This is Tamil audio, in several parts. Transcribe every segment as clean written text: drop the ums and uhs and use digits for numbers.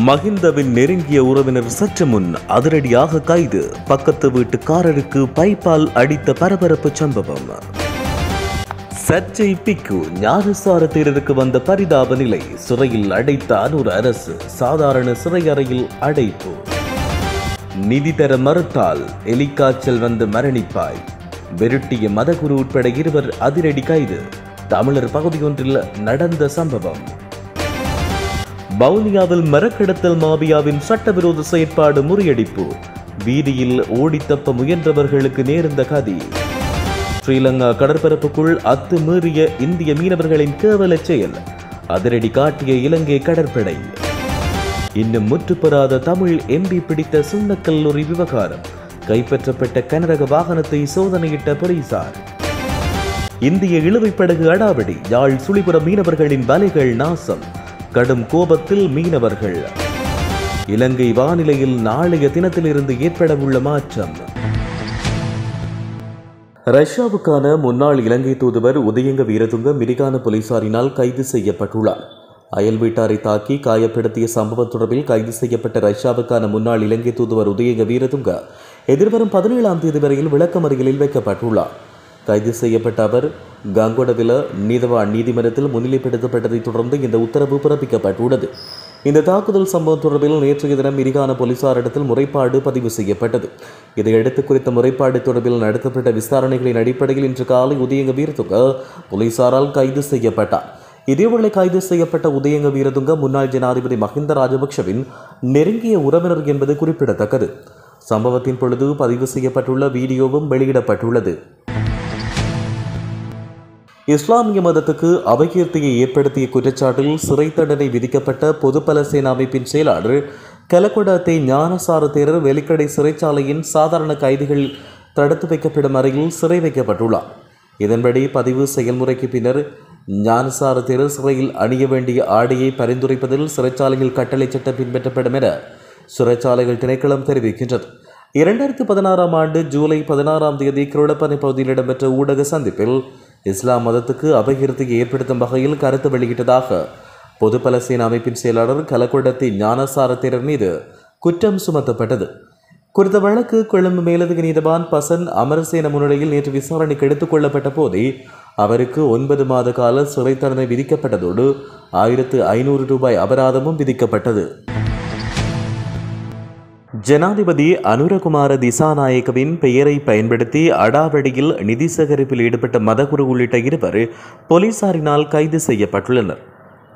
மஹிந்தவின் நெருங்கிய உறவினர் சற்று முன் அதிரடியாக கைது. பக்கத்து வீட்டுக்காரருக்கு பைப்பால் அடித்த பரபரப்பு சம்பவம். சர்ச்சை பிக்கு ஞானசார தேரருக்கு வந்த பரிதாப நிலை. சிறையில் அடைத்த அனூர் அரசு. சாதாரண சிறை அறையில் அடைப்பு. நிதி தர மறுத்தால் எலிக்காய்ச்சல் வந்து மரணிப்பாய். விரட்டிய மதகுரு உட்பட 2 அதிரடி கைது. தமிழர் பகுதியொன்றில் நடந்த சம்பவம். வவுனியாவில் மரக்கடத்தல் மாபியாவின் சட்டவிரோத செயற்பாடு முறியடிப்பு. வீதியில் ஓடித்தப்ப முயன்றவர்களுக்கு நேர்ந்த கதி. ஸ்ரீலங்கா கடற்பரப்புக்குள் அத்துமீறிய இந்திய மீனவர்களின் கேவல செயல். அதிரடி காட்டிய இலங்கை கடற்படை. இன்னும் முற்றுப்பெறாத தமிழ் எம்பி பிடித்த சுண்ணக்கல்லூரி விவகாரம். கைப்பற்றப்பட்ட கனரக வாகனத்தை சோதனையிட்ட போலீசார். இந்திய இழுவைப்படகு அடாவடி. யாழ் சுழிபுரம் மீனவர்களின் வலைகள் நாசம். கடும் கோபத்தில் மீனவர்கள். இலங்கை வானிலையில் நாளைய தினத்திலிருந்து ஏற்படவுள்ள மாற்றம். ரஷ்யாவுக்கான முன்னாள் இலங்கை தூதுவர் உதயங்க வீரதுங்க மிரிகான போலீசாரினால் கைது செய்யப்பட்டுள்ளார். அயல் வீட்டாரை தாக்கி காயப்படுத்திய சம்பவம் தொடர்பில் கைது செய்யப்பட்ட ரஷ்யாவுக்கான முன்னாள் இலங்கை தூதுவர் உதயங்க வீரதுங்க எதிர்வரும் 17ஆம் தேதி வரையில் விளக்கமறியலில் வைக்கப்பட்டுள்ளார். கைது செய்யப்பட்ட அவர் கங்கொடவில நீதவான் நீதிமன்றத்தில் முன்னிலைப்படுத்தப்பட்டதை தொடர்ந்து இந்த உத்தரவு பிறப்பிக்கப்பட்டுள்ளது. இந்த தாக்குதல் சம்பவம் தொடர்பில் நேற்றைய தினம் மிரிகான போலீசாரிடத்தில் முறைப்பாடு பதிவு செய்யப்பட்டது. இதையடுத்து குறித்த முறைப்பாடு தொடர்பில் நடத்தப்பட்ட விசாரணைகளின் அடிப்படையில் இன்று காலை உதயங்க வீரதுங்க போலீசாரால் கைது செய்யப்பட்டார். இதேவேளை கைது செய்யப்பட்ட உதயங்க வீரதுங்க முன்னாள் ஜனாதிபதி மஹிந்த ராஜபக்ஷவின் நெருங்கிய உறவினர் என்பது குறிப்பிடத்தக்கது. சம்பவத்தின் பொழுது பதிவு செய்யப்பட்டுள்ள வீடியோவும் வெளியிடப்பட்டுள்ளது. இஸ்லாமிய மதத்துக்கு அபகீர்த்தியை ஏற்படுத்திய குற்றச்சாட்டில் சிறை தண்டனை விதிக்கப்பட்ட பொதுபல சேனா அமைப்பின் செயலாளர் கலகொடத்தை ஞானசார தேரர் வெலிக்கடை சிறைச்சாலையின் சாதாரண கைதிகள் தடுத்து வைக்கப்படும் அறையில் சிறை வைக்கப்பட்டுள்ளார். இதன்படி பதிவு செயல்முறைக்கு பின்னர் ஞானசார தேரர் சிறையில் அணிய வேண்டிய ஆடையை பரிந்துரைப்பதில் சிறைச்சாலையில் கட்டளை சட்டம் பின்பற்றப்படும் என சிறைச்சாலைகள் திணைக்களம் தெரிவிக்கின்றது. 2016ஆம் ஆண்டு ஜூலை 16ஆம் தேதி கிருளப்பனை பகுதியில் இடம்பெற்ற ஊடக சந்திப்பில் இஸ்லாம் மதத்துக்கு அபகீர்த்தியை ஏற்படுத்தும் வகையில் கருத்து வெளியிட்டதாக பொதுபல சேனா அமைப்பின் செயலாளர் கலகொடத்தை ஞானசார தேரர் மீது குற்றம் சுமத்தப்பட்டது. குறித்த வழக்கு கொழும்பு மேலதிக நீதிவான் பசன் அமரசேன முன்னிலையில் நேற்று விசாரணைக்கு எடுத்துக் கொள்ளப்பட்ட போதே அவருக்கு 9 மாத கால சிறை தண்டனை விதிக்கப்பட்டதோடு 1500 ரூபாய் அபராதமும் விதிக்கப்பட்டது. ஜனாதிபதி அனுரகுமார திசாநாயக்கவின் பெயரை பயன்படுத்தி அடாவடியில் நிதி சேகரிப்பில் ஈடுபட்ட மதகுரு உள்ளிட்ட 2 போலீசாரினால் கைது செய்யப்பட்டுள்ளனர்.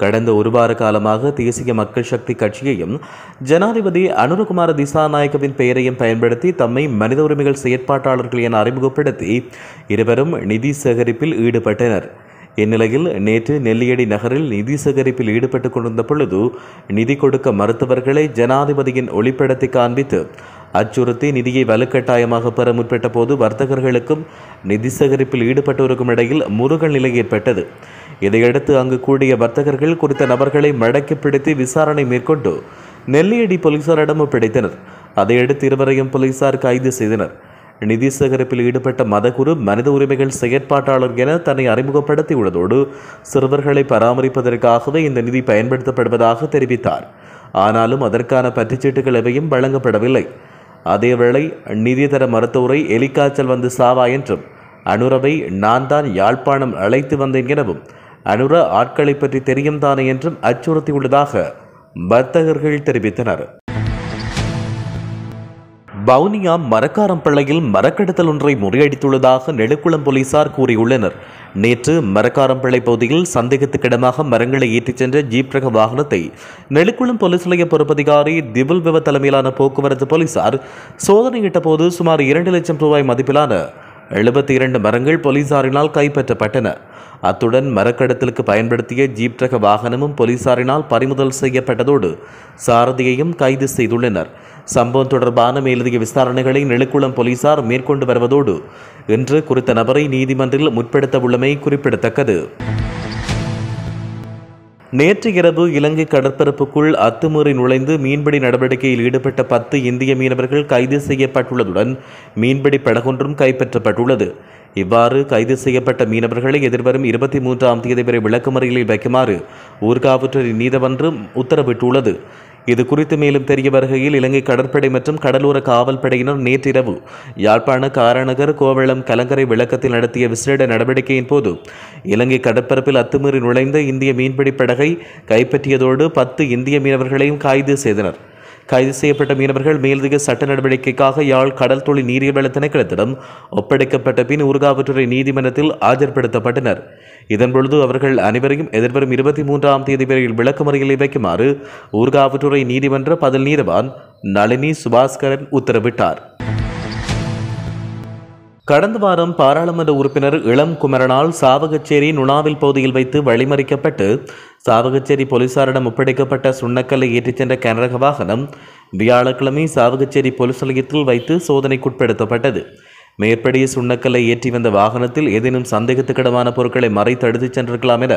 கடந்த 1 வார காலமாக தேசிய மக்கள் சக்தி கட்சியையும் ஜனாதிபதி அனுரகுமார திசாநாயக்கவின் பெயரையும் பயன்படுத்தி தம்மை மனித உரிமைகள் செயற்பாட்டாளர்கள் என அறிமுகப்படுத்தி 2 நிதி சேகரிப்பில் ஈடுபட்டனர். இந்நிலையில் நேற்று நெல்லியடி நகரில் நிதி சேகரிப்பில் ஈடுபட்டுக் கொண்டிருந்த பொழுது நிதி கொடுக்க மறுத்தவர்களை ஜனாதிபதியின் ஒளிப்படத்தை காண்பித்து அச்சுறுத்தி நிதியை வலுக்கட்டாயமாக பெற முற்பட்ட போது வர்த்தகர்களுக்கும் நிதி சேகரிப்பில் ஈடுபட்டோருக்கும் இடையில் முருகல் நிலை ஏற்பட்டது. இதையடுத்து அங்கு கூடிய வர்த்தகர்கள் குறித்த நபர்களை மடக்கி பிடித்து விசாரணை மேற்கொண்டு நெல்லியடி போலீசாரிடம் ஒப்படைத்தனர். அதையடுத்து 2 போலீசார் கைது செய்தனர். நிதி சேகரிப்பில் ஈடுபட்ட மதகுரு மனித உரிமைகள் செயற்பாட்டாளர் என தன்னை அறிமுகப்படுத்தியுள்ளதோடு சிறுவர்களை பராமரிப்பதற்காகவே இந்த நிதி பயன்படுத்தப்படுவதாக தெரிவித்தார். ஆனாலும் அதற்கான பற்றுச்சீட்டுகள் எவையும் வழங்கப்படவில்லை. அதேவேளை நிதி தர மருத்துவரை எலிக்காய்ச்சல் வந்து சாவா என்றும் அனுரவை நான் தான் யாழ்ப்பாணம் அழைத்து வந்தேன் எனவும் அனுர ஆட்களை பற்றி தெரியும் தானே என்றும் அச்சுறுத்தியுள்ளதாக வர்த்தகர்கள் தெரிவித்தனர். வவுனியா மரக்காரம்பிள்ளையில் மரக்கடத்தல் ஒன்றை முறியடித்துள்ளதாக நெடுக்குளம் போலீசார் கூறியுள்ளனர். நேற்று மரக்காரம்பிள்ளை பகுதியில் சந்தேகத்துக்கிடமாக மரங்களை ஏற்றிச் சென்ற ஜீப் ரக வாகனத்தை நெடுக்குளம் போலீஸ் நிலைய பொறுப்பதிகாரி திபுல் விவ தலைமையிலான போக்குவரத்து போலீசார் சோதனையிட்ட போது சுமார் 2 லட்சம் ரூபாய் மதிப்பிலான 72 மரங்கள் போலீசாரினால் கைப்பற்றப்பட்டன. அத்துடன் மரக்கடத்தலுக்கு பயன்படுத்திய ஜீப் ரக வாகனமும் போலீசாரினால் பறிமுதல் செய்யப்பட்டதோடு சாரதியையும் கைது செய்துள்ளனர். சம்பவம் தொடர்பான மேலதிக விசாரணைகளை நெடுக்குளம் போலீசார் மேற்கொண்டு வருவதோடு இன்று குறித்த நபரை நீதிமன்றில் முற்படுத்த உள்ளமை குறிப்பிடத்தக்கது. நேற்று இரவு இலங்கை கடற்பரப்புக்குள் அத்துமீறி நுழைந்து மீன்பிடி நடவடிக்கையில் ஈடுபட்ட 10 இந்திய மீனவர்கள் கைது செய்யப்பட்டுள்ளதுடன் மீன்பிடி படகொன்றும் கைப்பற்றப்பட்டுள்ளது. இவ்வாறு கைது செய்யப்பட்ட மீனவர்களை எதிர்வரும் 23ஆம் தேதி வரை விளக்கமறியலில் வைக்குமாறு ஊர்காவல்துறை நீதிமன்றம் உத்தரவிட்டுள்ளது. இது குறித்து மேலும் தெரிய வருகையில் இலங்கை கடற்படை மற்றும் கடலோர காவல் படையினர் நேற்றிரவு யாழ்ப்பாண காரநகர் கோவளம் கலங்கரை விளக்கத்தில் நடத்திய விசேட நடவடிக்கையின் போது இலங்கை கடற்பரப்பில் அத்துமீறி நுழைந்த இந்திய மீன்பிடி படகை கைப்பற்றியதோடு 10 இந்திய மீனவர்களையும் கைது செய்தனர். கைது செய்யப்பட்ட மீனவர்கள் மேலதிக சட்ட நடவடிக்கைக்காக யாழ் கடல் தொழில் நீரியவள திணைக்களத்திடம் ஒப்படைக்கப்பட்ட பின் ஊர்காவற்றுறை நீதிமன்றத்தில் ஆஜர்படுத்தப்பட்டனர். இதன்பொழுது அவர்கள் அனைவரையும் எதிர்வரும் 23ஆம் தேதி வரையில் விளக்கமறியலில் வைக்குமாறு ஊர்காவற்றுறை நீதிமன்ற பதில் நீதவான் நளினி சுபாஸ்கரன் உத்தரவிட்டார். கடந்த வாரம் பாராளுமன்ற உறுப்பினர் இளம் குமரனால் சாவகச்சேரி நுணாவில் பகுதியில் வைத்து வழிமறிக்கப்பட்டு சாவகச்சேரி போலீசாரிடம் ஒப்படைக்கப்பட்ட சுண்ணக்கல்லை ஏற்றிச் சென்ற கனரக வாகனம் வியாழக்கிழமை சாவகச்சேரி போலீஸ் நிலையத்தில் வைத்து சோதனைக்குட்படுத்தப்பட்டது. மேற்படி சுண்ணக்கல்லை ஏற்றி வந்த வாகனத்தில் ஏதேனும் சந்தேகத்துக்கிடமான பொருட்களை மறைத்து எடுத்துச் சென்றிருக்கலாம் என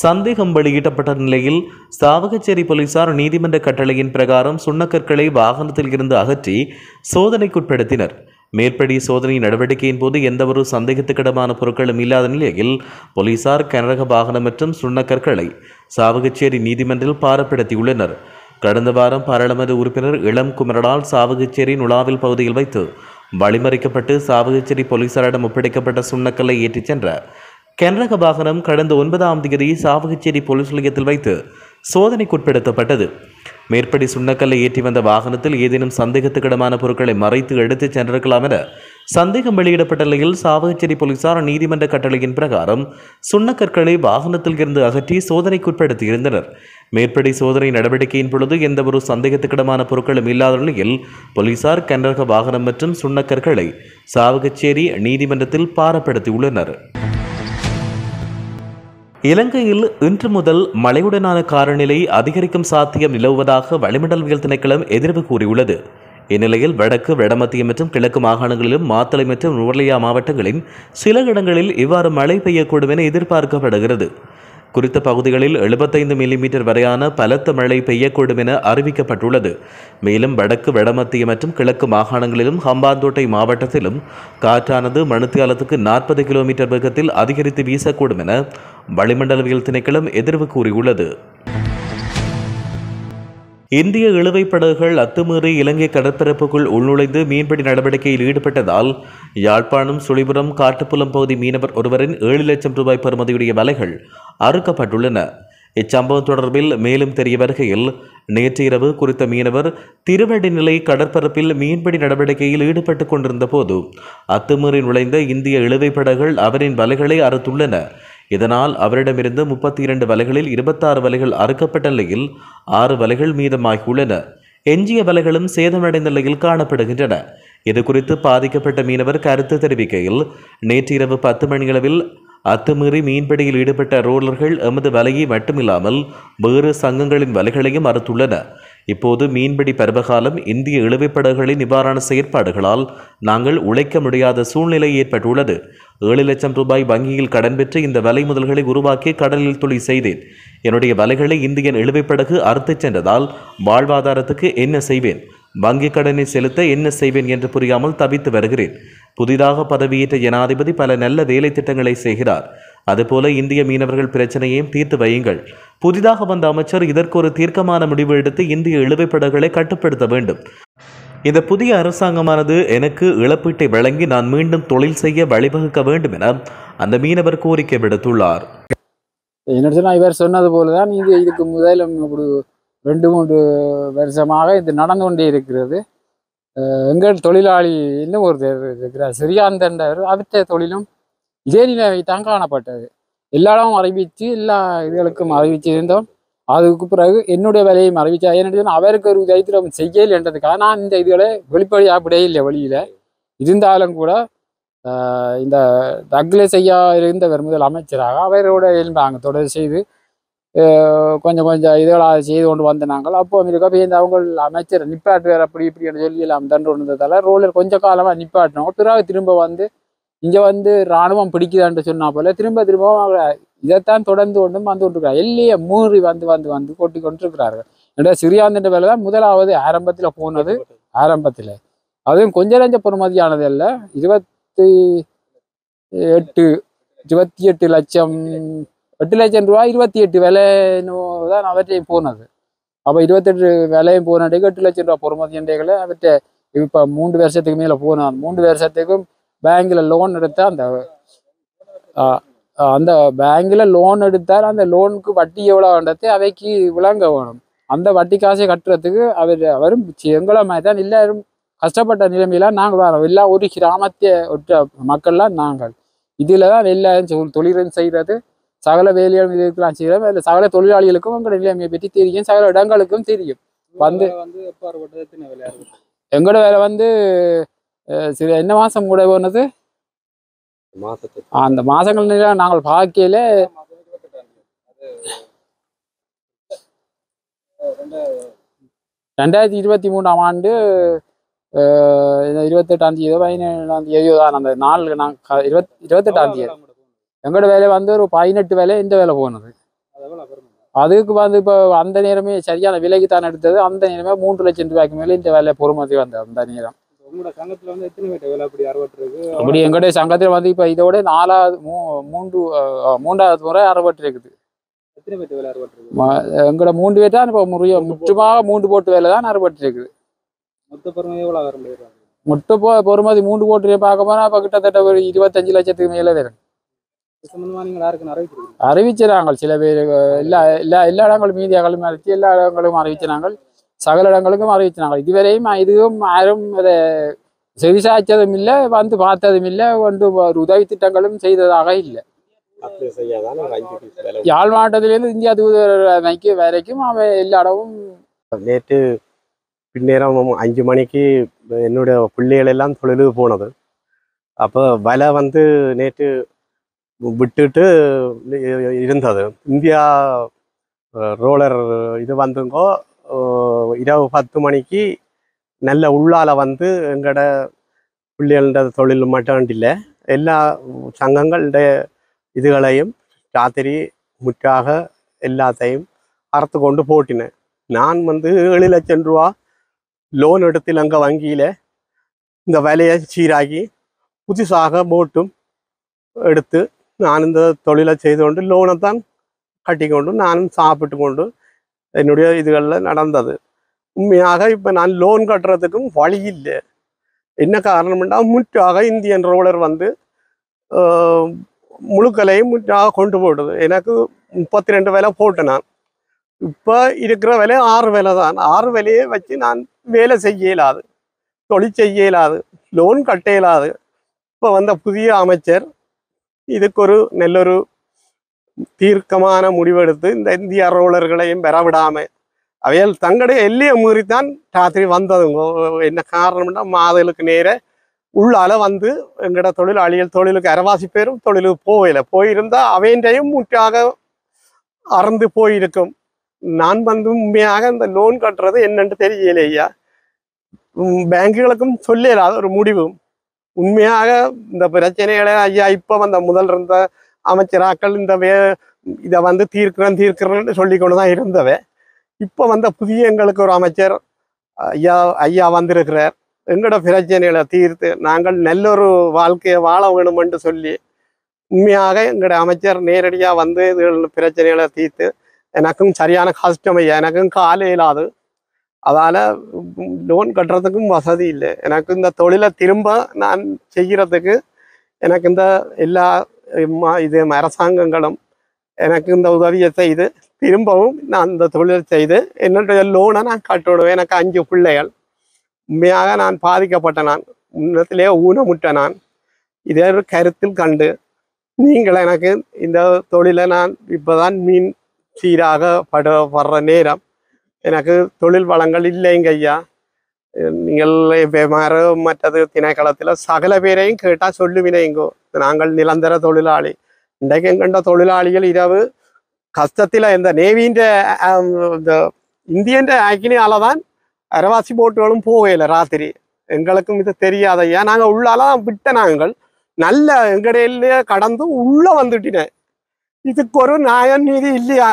சந்தேகம் வெளியிடப்பட்ட நிலையில் சாவகச்சேரி போலீசார் நீதிமன்ற கட்டளையின் பிரகாரம் சுண்ணக்கற்களை வாகனத்தில் இருந்து அகற்றி சோதனைக்குட்படுத்தினர். மேற்படி சோதனை நடவடிக்கையின் போது எந்தவொரு சந்தேகத்துக்கிடமான பொருட்களும் இல்லாத நிலையில் போலீசார் கனரக வாகனம் மற்றும் சுண்ணக்கற்களை சாவகச்சேரி நீதிமன்றில் பாரப்படுத்தியுள்ளனர். கடந்த வாரம் பாராளுமன்ற உறுப்பினர் இளம் குமரனால் சாவகச்சேரி நுழாவில் பகுதியில் வைத்து வழிமறிக்கப்பட்டு சாவகச்சேரி போலீசாரிடம் ஒப்படைக்கப்பட்ட சுண்ணக்கல்லை ஏற்றிச் சென்ற கனரக வாகனம் கடந்த 9ஆம் தேதி சாவகச்சேரி போலீஸ் நிலையத்தில் வைத்து சோதனைக்குட்படுத்தப்பட்டது. மேற்படி சுண்ணக்கல்லை ஏற்றி வந்த வாகனத்தில் ஏதேனும் சந்தேகத்துக்கிடமான பொருட்களை மறைத்து எடுத்துச் சென்றிருக்கலாம் என சந்தேகம் வெளியிடப்பட்ட நிலையில் சாவகச்சேரி போலீசார் நீதிமன்ற கட்டளையின் பிரகாரம் சுண்ணக்கற்களை வாகனத்தில் இருந்து அகற்றி சோதனைக்குட்படுத்தியிருந்தனர். மேற்படி சோதனை நடவடிக்கையின் பொழுது எந்தவொரு சந்தேகத்துக்கிடமான பொருட்களும் இல்லாத நிலையில் போலீசார் கனரக வாகனம் மற்றும் சுண்ணக்கற்களை சாவகச்சேரி நீதிமன்றத்தில் பாரப்படுத்தியுள்ளனர். இலங்கையில் இன்று முதல் மழையுடனான காலநிலை அதிகரிக்கும் சாத்தியம் நிலவுவதாக வளிமண்டலவியல் திணைக்களம் எதிர்வு கூறியுள்ளது. இந்நிலையில் வடக்கு, வடமத்திய மற்றும் கிழக்கு மாகாணங்களிலும் மாத்தளை மற்றும் நுவரெலியா மாவட்டங்களின் சில இடங்களில் இவ்வாறு மழை பெய்யக்கூடும் என எதிர்பார்க்கப்படுகிறது. குறித்த பகுதிகளில் 75 மில்லிமீட்டர் வரையான பலத்த மழை பெய்யக்கூடும் என அறிவிக்கப்பட்டுள்ளது. மேலும் வடக்கு, வடமத்திய மற்றும் கிழக்கு மாகாணங்களிலும் ஹம்பாந்தோட்டை மாவட்டத்திலும் காற்றானது மணித்தியாலத்துக்கு 40 கிலோமீட்டர் வேகத்தில் அதிகரித்து வீசக்கூடும் என வளிமண்டலவியல் திணைக்களம் எதிர்வு கூறியுள்ளது. இந்திய இழுவைப் படகுகள் அத்துமீறி இலங்கை கடற்பரப்புக்குள் உள்நுழைந்து மீன்பிடி நடவடிக்கையில் ஈடுபட்டதால் யாழ்ப்பாணம் சுழிபுரம் காட்டுப்புலம் பகுதி மீனவர் ஒருவரின் 7 லட்சம் ரூபாய் பெறுமதியுடைய வலைகள் அறுக்கப்பட்டுள்ளன. இச்சம்பவம் தொடர்பில் மேலும் தெரிய வருகையில் நேற்று இரவு குறித்த மீனவர் திருவடிநிலை கடற்பரப்பில் மீன்பிடி நடவடிக்கையில் ஈடுபட்டுக் கொண்டிருந்த போது அத்துமீறி நுழைந்த இந்திய இழுவைப் படகுகள் அவரின் வலைகளை அறுத்துள்ளன. இதனால் அவரிடமிருந்து 32 வலைகளில் 26 வலைகள் அறுக்கப்பட்ட நிலையில் 6 வலைகள் மீதமாகியுள்ளன. எஞ்சிய வலைகளும் சேதமடைந்த நிலையில் காணப்படுகின்றன. இதுகுறித்து பாதிக்கப்பட்ட மீனவர் கருத்து தெரிவிக்கையில், நேற்று இரவு 10 மணியளவில் அத்துமீறி மீன்பிடியில் ஈடுபட்ட ரோலர்கள் எமது வலையை மட்டுமில்லாமல் வேறு சங்கங்களின் வலைகளையும் அறுத்துள்ளன. இப்போது மீன்பிடி பருவகாலம் இந்திய இழுவைப்படகுகளின் நிவாரண செயற்பாடுகளால் நாங்கள் உழைக்க முடியாத சூழ்நிலை ஏற்பட்டுள்ளது. 7 லட்சம் ரூபாய் வங்கியில் கடன் பெற்று இந்த வலை முதல்களை உருவாக்கி கடலில் தொழில் செய்தேன். என்னுடைய வலைகளை இந்தியன் இழுவைப்படகு அறுத்துச் சென்றதால் வாழ்வாதாரத்துக்கு என்ன செய்வேன், வங்கி கடனை செலுத்த என்ன செய்வேன் என்று புரியாமல் தவித்து வருகிறேன். புதிதாக பதவியேற்ற ஜனாதிபதி பல நல்ல வேலை திட்டங்களை செய்கிறார். அதுபோல இந்திய மீனவர்கள் பிரச்சனையையும் தீர்த்து வையுங்கள். புதிதாக வந்த அமைச்சர் இதற்கு ஒரு தீர்க்கமான முடிவு எடுத்து இந்திய இழுவைப்படகுகளை கட்டுப்படுத்த வேண்டும். இந்த புதிய அரசாங்கமானது எனக்கு இழப்பீட்டை வழங்கி நான் மீண்டும் தொழில் செய்ய வழிவகுக்க வேண்டும் என அந்த மீனவர் கோரிக்கை விடுத்துள்ளார். என்ன இவர் சொன்னது போலதான் இதுக்கு முதல் 2-3 வருஷமாக இது நடந்து கொண்டே இருக்கிறது. எங்கள் தொழிலாளி இன்னும் ஒருத்தர் இருக்கிறார், சிறியாந்தண்டவர். அவற்ற தொழிலும் இதே நிலைமை தான் காணப்பட்டது. எல்லா இடமும் அறிவித்து எல்லா இதுகளுக்கும் அறிவிச்சு இருந்தோம். அதுக்கு பிறகு என்னுடைய வேலையும் அறிவிச்சா. ஏன்னு அவருக்கு ஒரு தைத்திரம் செய்யலைன்றதுக்காக நான் இந்த இதுகளை வெளிப்படையாக அப்படியே இல்லை வெளியில் இருந்தாலும் கூட இந்த தக்லை செய்ய இருந்தவர் முதல் அமைச்சராக அவரோட இருந்தாங்க தொடர்ந்து செய்து கொஞ்சம் இதெல்லாம் செய்து கொண்டு வந்த நாங்கள். அப்போ இருக்கா இந்த அவங்க அமைச்சர் நிப்பாட்டுவார் அப்படி இப்படின்னு சொல்லி எல்லாம் தண்டு இருந்ததால ரோலர் கொஞ்சம் காலமாக நிப்பாட்டினோம். பிறகு திரும்ப இங்கே இராணுவம் பிடிக்குதான்னு சொன்னா போல திரும்ப இதைத்தான் தொடர்ந்து கொண்டும் வந்து கொண்டிருக்கிறார். எல்லையை மூறி வந்து கொட்டி கொண்டிருக்கிறார்கள். என்னோட சிறியாந்த வேலை தான் முதலாவது ஆரம்பத்தில் போனது. ஆரம்பத்தில் அதுவும் கொஞ்சம் நஞ்ச பொறுமதியானது அல்ல. 28 லட்சம் ரூபாய் 28 விலைன்னு தான் அவற்றையும் போனது. அப்போ 28 விலையும் போனாண்டேக்கு 8 லட்சம் ரூபா பொறுமதியண்டைகளை அவற்றை இப்போ 3 வருஷத்துக்கு மேலே போனான். 3 வருஷத்துக்கும் பேங்கில் லோன் எடுத்தால் அந்த பேங்கில் லோன் எடுத்தால் அந்த லோனுக்கு வட்டி எவ்வளோன்றது அவைக்கு விளங்க வேணும். அந்த வட்டி காசை கட்டுறதுக்கு அவரும் எங்களை மாதிரி தான் எல்லாரும் கஷ்டப்பட்ட நிலைமையெல்லாம் நாங்கள் வரோம். எல்லாம் ஒரு கிராமத்தை ஒற்ற மக்கள்லாம் நாங்கள் இதில் தான் எல்லாரும் தொழிலும் செய்கிறது, சகல வேலையும் இதுக்கெல்லாம் செய்கிறோம். இல்லை சகல தொழிலாளிகளுக்கும் எங்களோட நிலைமையை பற்றி தெரியும், சகல இடங்களுக்கும் தெரியும். எங்களோட வேலை வந்து சில என்ன மாதம் கூட போனது அந்த மாதங்கள் நாங்கள் பார்க்கையில 2023ஆம் ஆண்டு 28ஆம் தேதி 17ஆம் தேதியோ தான் அந்த நாள். நாங்கள் 28ஆம் தேதி எங்களோட வேலை வந்து ஒரு 18 வேலை இந்த வேலை போனது. அதுக்கு வந்து இப்போ அந்த நேரமே சரியான விலைக்கு தான் எடுத்தது. அந்த நேரமே 3 லட்சம் ரூபாய்க்கு மேலே இந்த வேலை பொறுமதி வந்தது. அந்த நேரம் அப்படி எங்களுடைய சங்கத்தில் வந்து இப்போ இதோட 3வது முறை அறுபட்டு இருக்குது. எங்களோட 3 பேர் தான் இப்போ முற்றுமாக 3 போட்டு வேலை தான் அறுபட்டு இருக்குது. மொத்த பொறுமதி 3 போட்டு பார்க்க போனா இப்போ கிட்டத்தட்ட ஒரு 25 லட்சத்துக்கு மேலே வரும். அறிவிச்சிறாங்க சில பேர், எல்லா இடங்களும் மீடியாக்களும் அறிவிச்சு எல்லா இடங்களும் அறிவிச்சினாங்க, சகல இடங்களுக்கும் அறிவிச்சினாங்க. இதுவரையும் இதுவும் யாரும் அதை செவிசாய்ச்சதும் இல்லை, வந்து பார்த்ததும் இல்லை, வந்து ஒரு உதவி திட்டங்களும் செய்ததாக இல்லை. யாழ் மாவட்டத்திலேருந்து இந்தியா தூதரமைக்கு வரைக்கும் அவன் எல்லா இடமும். நேற்று பின்னேரம் 5 மணிக்கு என்னுடைய பிள்ளைகள் எல்லாம் தொழிலுக்கு போனது. அப்போ வலை வந்து நேற்று விட்டுட்டு இருந்தது. இந்தியா ரோலர் இது வந்துங்கோ இரவு 10 மணிக்கு நல்ல உள்ளால வந்து எங்களோட பிள்ளைகளோட தொழில் மட்டும் இல்லை, எல்லா சங்கங்களோட இதுகளையும் ராத்திரி முற்றாக எல்லாத்தையும் அறுத்து கொண்டு போட்டினேன். நான் வந்து 7 லட்சம் ரூபா லோன் எடுத்து அங்கே வங்கியில் இந்த வேலையை சீராகி புதுசாக போட்டும் எடுத்து நான் இந்த தொழிலை செய்து கொண்டு லோனை தான் கட்டிக்கொண்டு நானும் சாப்பிட்டு கொண்டு என்னுடைய இதுகளில் நடந்தது. உண்மையாக இப்போ நான் லோன் கட்டுறதுக்கும் வழி இல்லை. என்ன காரணம்னா முற்றாக இந்தியன் ரோலர் வந்து முழுக்கலையும் முற்றாக கொண்டு போடுது. எனக்கு 32 வேலை போட்டேன். நான் இப்போ இருக்கிற வேலை 6 வேலை தான். 6 வேலையை வச்சு நான் வேலை செய்ய இயலாது, தொழில் செய்ய இயலாது, லோன் கட்ட இயலாது. இப்போ வந்த புதிய அமைச்சர் இதுக்கு ஒரு நல்லொரு தீர்க்கமான முடிவெடுத்து இந்த இந்திய ரோலர்களையும் பெறவிடாம அவையால் தங்களுடைய எல்லையை மீறித்தான் ராத்திரி வந்ததுங்க. என்ன காரணம்னா மாதங்களுக்கு நேர உள்ளால வந்து எங்களோட தொழிலாளிகள் தொழிலுக்கு அரைவாசி பேரும் தொழிலுக்கு போகல, போயிருந்தா அவையன்றையும் முற்றாக அறந்து போயிருக்கும். நான் வந்து உண்மையாக இந்த லோன் கட்டுறது என்னன்னு தெரியல ஐயா. பேங்குகளுக்கும் சொல்லலாத ஒரு முடிவும். உண்மையாக இந்த பிரச்சனைகளை ஐயா இப்போ வந்த முதல் இருந்த அமைச்சராக்கள் இந்த இதை வந்து தீர்க்கிறேன்னு சொல்லி கொண்டு தான் இருந்தவை. இப்போ வந்த புதிய எங்களுக்கு ஒரு அமைச்சர் ஐயா வந்திருக்கிறார். எங்களோட பிரச்சனைகளை தீர்த்து நாங்கள் நல்லொரு வாழ்க்கையை வாழ வேணுமென்று சொல்லி உண்மையாக எங்களோட அமைச்சர் நேரடியாக வந்து பிரச்சனைகளை தீர்த்து எனக்கும் சரியான கஷ்டம் ஐயா. எனக்கும் கால இயலாது, அதால் லோன் கட்டுறதுக்கும் வசதி இல்லை. எனக்கு இந்த தொழிலை திரும்ப நான் செய்கிறதுக்கு எனக்கு இந்த எல்லா இது அரசாங்கங்களும் எனக்கு இந்த உதவியை செய்து திரும்பவும் நான் இந்த தொழிலை செய்து என்னுடைய லோனை நான் கட்டணும். எனக்கு 5 பிள்ளைகள். உண்மையாக நான் பாதிக்கப்பட்ட நான் முன்னத்திலே ஊனமுட்ட நான் இதே ஒரு கருத்தில் கண்டு நீங்கள் எனக்கு இந்த தொழிலை நான் இப்போதான் மீன் சீராக படுற நேரம் எனக்கு தொழில் வளங்கள் இல்லைங்க ஐயா. நீங்கள் மற்றது திணைக்களத்தில் சகல பேரையும் கேட்டால் சொல்லுவினைங்கோ. நாங்கள் நிரந்தர தொழிலாளி. இன்றைக்கு எங்கண்ட தொழிலாளிகள் இரவு கஷ்டத்தில் இந்த நேவின்ற இந்த இந்தியன் ஆக்கினால தான் அரைவாசி போட்டுகளும் போகல ராத்திரி. எங்களுக்கும் இது தெரியாத ஐயா. நாங்கள் உள்ளாலாம் விட்ட நாங்கள் நல்ல எங்கடையிலேயே கடந்து உள்ளே வந்துட்டினேன். இதுக்கு ஒரு நியாயம் நீதி இல்லையா?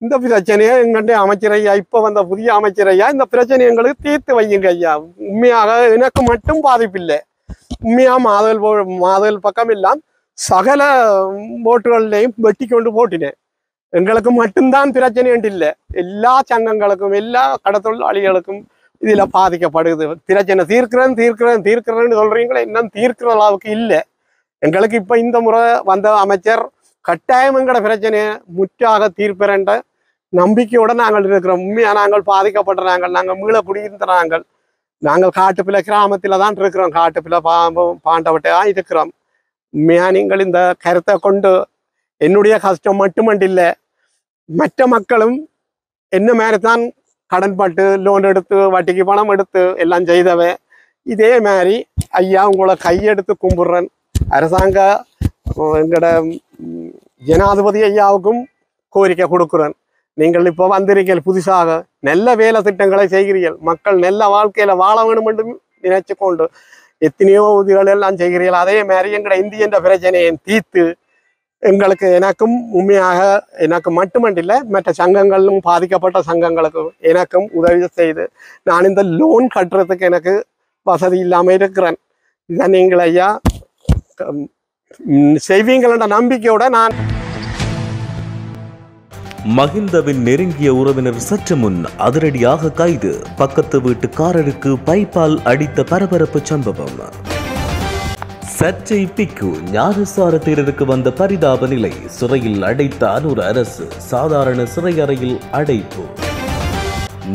இந்த பிரச்சனையை எங்களுடைய அமைச்சர் ஐயா, இப்போ வந்த புதிய அமைச்சர் ஐயா, இந்த பிரச்சனை எங்களுக்கு தீர்த்து வையுங்க ஐயா. உண்மையாக எனக்கு மட்டும் பாதிப்பில்லை. உண்மையாக மாதல் பக்கம் எல்லாம் சகல போட்டுகள்லையும் வெட்டி கொண்டு போட்டினேன். எங்களுக்கு மட்டும்தான் பிரச்சனை இல்லை, எல்லா சங்கங்களுக்கும் எல்லா கடத்தொழிலாளிகளுக்கும் இதுல பாதிக்கப்படுது. பிரச்சனை தீர்க்கிறேன்னு சொல்றீங்களே, இன்னும் தீர்க்கிற அளவுக்கு இல்லை. எங்களுக்கு இப்ப இந்த முறை வந்த அமைச்சர் கட்டாயம் எங்கட பிரச்சனையை முற்றாக தீர்ப்பென்ற நம்பிக்கையோட நாங்கள் இருக்கிறோம். உண்மையா நாங்கள் பாதிக்கப்பட்ட நாங்கள் மீள குடியிருந்த நாங்கள் காட்டுப்பிள்ளை கிராமத்துல தான் இருக்கிறோம், காட்டுப்பிள்ளை பாண்டவட்டையா இருக்கிறோம். உண்மையா நீங்கள் இந்த கருத்தை கொண்டு என்னுடைய கஷ்டம் மட்டுமண்டில்லை, மற்ற மக்களும் என்ன மாதிரி தான் கடன்பட்டு லோன் எடுத்து வட்டிக்கு பணம் எடுத்து எல்லாம் செய்தவ. இதே மாதிரி ஐயா உங்களை கையெடுத்து கும்பிடுறேன். அரசாங்க எங்கட ஜனாதிபதி ஐயாவுக்கும் கோரிக்கை கொடுக்குறேன். நீங்கள் இப்போ வந்திருக்கீர்கள், புதுசாக நல்ல வேலை திட்டங்களை செய்கிறீர்கள், மக்கள் நல்ல வாழ்க்கையில வாழ வேண்டும் என்று நினைச்சு கொண்டு எத்தனையோ உதவிகள் எல்லாம் செய்கிறீர்கள். அதே மாதிரி எங்கட இந்திய பிரச்சனையை தீர்த்து எங்களுக்கு எனக்கும் உண்மையாக எனக்கு மட்டுமண்டில்லை, மற்ற சங்கங்களும் பாதிக்கப்பட்ட சங்கங்களுக்கும் எனக்கும் உதவி செய்து நான் இந்த லோன் கட்டுறதுக்கு எனக்கு வசதி இல்லாமல் இருக்கிறேன். இதை நீங்கள் ஐயா செய்வீங்கள நம்பிக்கையோட நான். மஹிந்தவின் நெருங்கிய உறவினர் சற்று முன் அதிரடியாக கைது. பக்கத்து வீட்டுக்காரருக்கு பைப்பால் அடித்த பரபரப்பு சம்பவம். சர்ச்சை பிக்கு. ஞானசார தேரருக்கு வந்த பரிதாப நிலை. சிறையில் அடைத்த அனூர் அரசு. சாதாரண சிறை அறையில் அடைப்பு.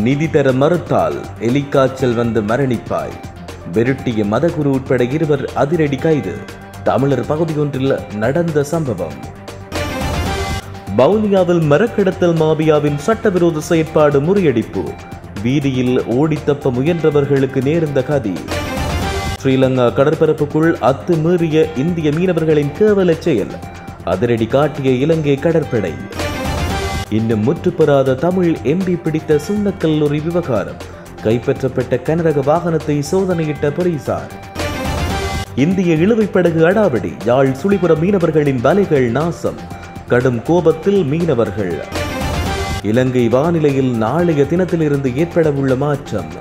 நிதி தர மறுத்தால் எலிக்காய்ச்சல் வந்து மரணிப்பாய். விரட்டிய மதகுரு உட்பட 2 அதிரடி கைது. தமிழர் பகுதியொன்றில் நடந்த சம்பவம். வவுனியாவில் மரக்கடத்தல் மாபியாவின் சட்டவிரோத செயற்பாடு முறியடிப்பு. வீதியில் ஓடித்தப்ப முயன்றவர்களுக்கு நேர்ந்த கதி. ஸ்ரீலங்கா கடற்பரப்புக்குள் அத்துமீறிய இந்திய மீனவர்களின் கேவல செயல். அதிரடி காட்டிய இலங்கை கடற்படை. இன்னும் முற்றுப்பெறாத தமிழ் எம்பி பிடித்த சுண்ணக்கல்லூரி விவகாரம். கைப்பற்றப்பட்ட கனரக வாகனத்தை சோதனையிட்ட போலீசார். இந்திய இழுவைப்படகு அடாவடி. யாழ் சுழிபுரம் மீனவர்களின் வலைகள் நாசம். கடும் கோபத்தில் மீனவர்கள். இலங்கை வானிலையில் நாளைய தினத்திலிருந்து ஏற்படவுள்ள மாற்றம்.